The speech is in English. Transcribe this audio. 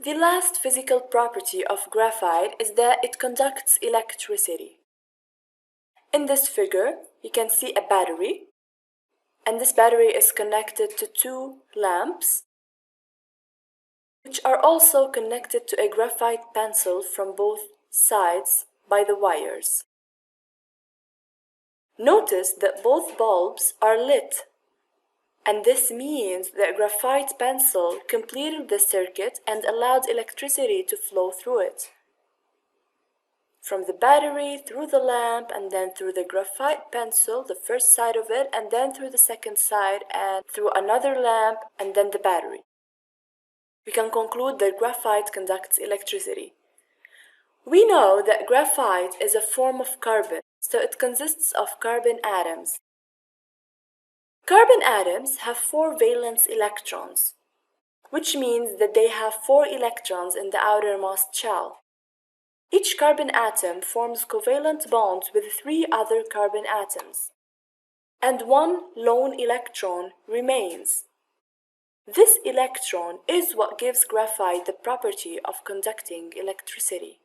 The last physical property of graphite is that it conducts electricity. In this figure, you can see a battery, and this battery is connected to two lamps, which are also connected to a graphite pencil from both sides by the wires. Notice that both bulbs are lit, and this means that graphite pencil completed the circuit and allowed electricity to flow through it. From the battery, through the lamp, and then through the graphite pencil, the first side of it, and then through the second side, and through another lamp, and then the battery. We can conclude that graphite conducts electricity. We know that graphite is a form of carbon, so it consists of carbon atoms. Carbon atoms have 4 valence electrons, which means that they have 4 electrons in the outermost shell. Each carbon atom forms covalent bonds with 3 other carbon atoms, and 1 lone electron remains. This electron is what gives graphite the property of conducting electricity.